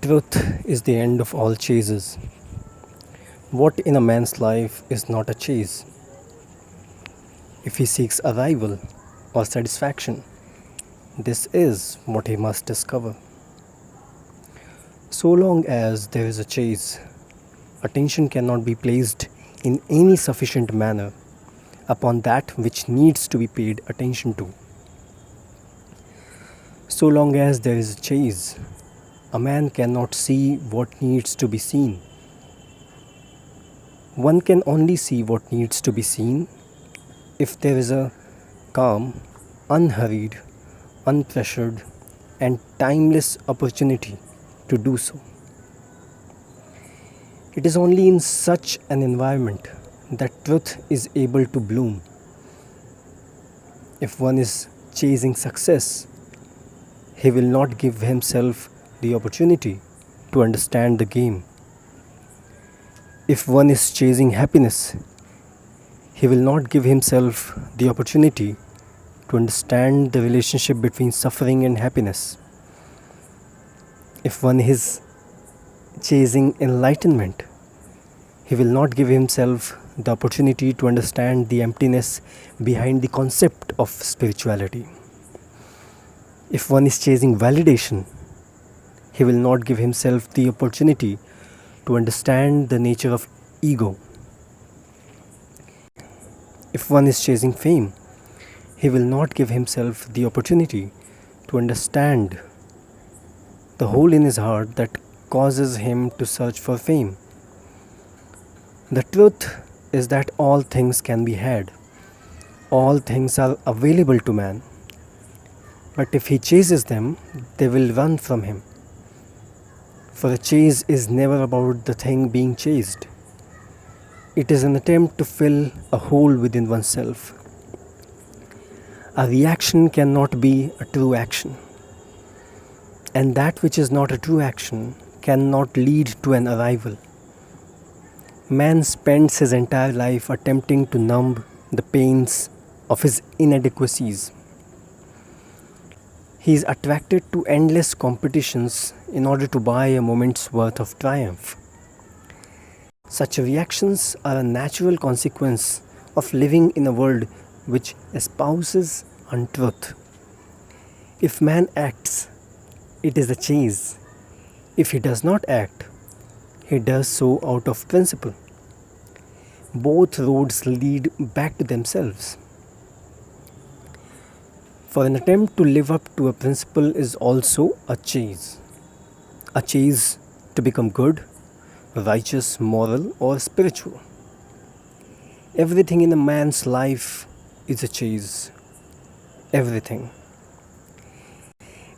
Truth is the end of all chases. What in a man's life is not a chase? If he seeks arrival or satisfaction, this is what he must discover. So long as there is a chase, attention cannot be placed in any sufficient manner upon that which needs to be paid attention to. So long as there is a chase, a man cannot see what needs to be seen. One can only see what needs to be seen if there is a calm, unhurried, unpressured, and timeless opportunity to do so. It is only in such an environment that truth is able to bloom. If one is chasing success, he will not give himself the opportunity to understand the game. If one is chasing happiness, he will not give himself the opportunity to understand the relationship between suffering and happiness. If one is chasing enlightenment, he will not give himself the opportunity to understand the emptiness behind the concept of spirituality. If one is chasing validation, he will not give himself the opportunity to understand the nature of ego. If one is chasing fame, he will not give himself the opportunity to understand the hole in his heart that causes him to search for fame. The truth is that all things can be had. All things are available to man. But if he chases them, they will run from him. For a chase is never about the thing being chased. It is an attempt to fill a hole within oneself. A reaction cannot be a true action. And that which is not a true action cannot lead to an arrival. Man spends his entire life attempting to numb the pains of his inadequacies. He is attracted to endless competitions in order to buy a moment's worth of triumph. Such reactions are a natural consequence of living in a world which espouses untruth. If man acts, it is a chase. If he does not act, he does so out of principle. Both roads lead back to themselves. For an attempt to live up to a principle is also a chase. A chase to become good, righteous, moral, or spiritual. Everything in a man's life is a chase. Everything.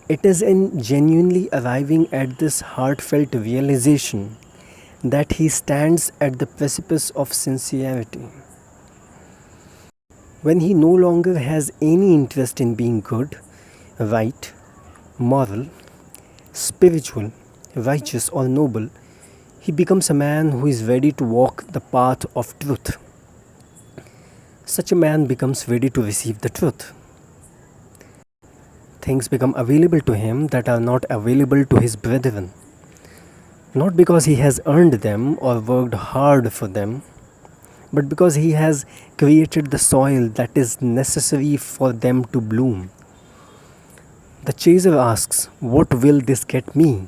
It is in genuinely arriving at this heartfelt realization that he stands at the precipice of sincerity. When he no longer has any interest in being good, right, moral, spiritual, righteous, or noble, he becomes a man who is ready to walk the path of truth. Such a man becomes ready to receive the truth. Things become available to him that are not available to his brethren. Not because he has earned them or worked hard for them, but because he has created the soil that is necessary for them to bloom. The chaser asks, "What will this get me?"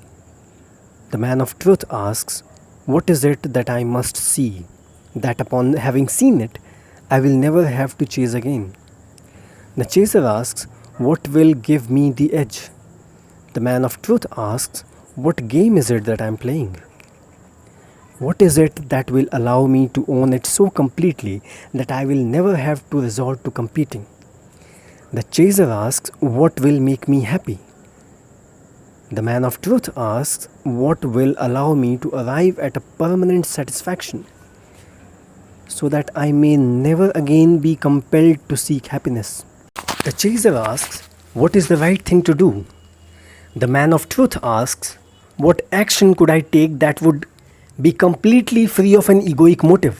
The man of truth asks, "What is it that I must see, that upon having seen it, I will never have to chase again?" The chaser asks, "What will give me the edge?" The man of truth asks, "What game is it that I am playing? What is it that will allow me to own it so completely that I will never have to resort to competing?" The chaser asks, "What will make me happy?" The man of truth asks, "What will allow me to arrive at a permanent satisfaction so that I may never again be compelled to seek happiness?" The chaser asks, "What is the right thing to do?" The man of truth asks, "What action could I take that would be completely free of an egoic motive?"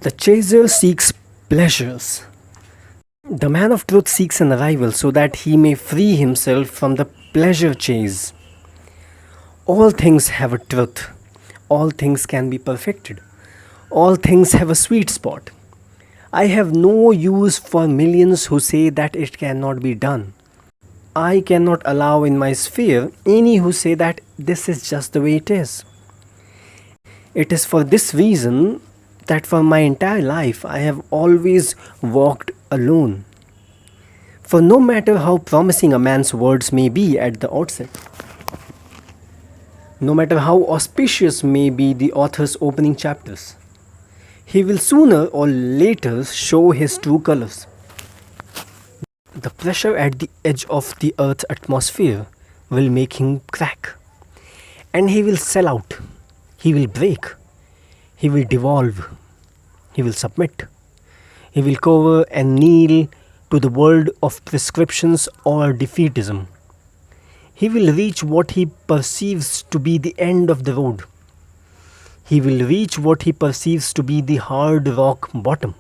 The chaser seeks pleasures. The man of truth seeks an arrival so that he may free himself from the pleasure chase. All things have a truth. All things can be perfected. All things have a sweet spot. I have no use for millions who say that it cannot be done. I cannot allow in my sphere any who say that this is just the way it is. It is for this reason that for my entire life I have always walked alone. For no matter how promising a man's words may be at the outset, no matter how auspicious may be the author's opening chapters, he will sooner or later show his true colors. The pressure at the edge of the Earth's atmosphere will make him crack, and he will sell out, he will break, he will devolve, he will submit, he will cower and kneel to the world of prescriptions or defeatism. He will reach what he perceives to be the end of the road. He will reach what he perceives to be the hard rock bottom.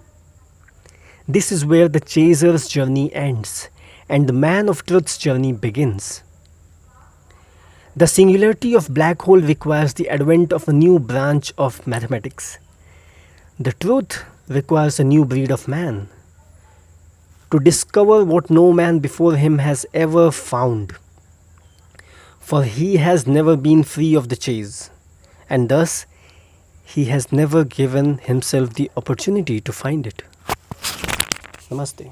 This is where the chaser's journey ends and the man of truth's journey begins. The singularity of black hole requires the advent of a new branch of mathematics. The truth requires a new breed of man to discover what no man before him has ever found. For he has never been free of the chase, and thus he has never given himself the opportunity to find it. Namaste.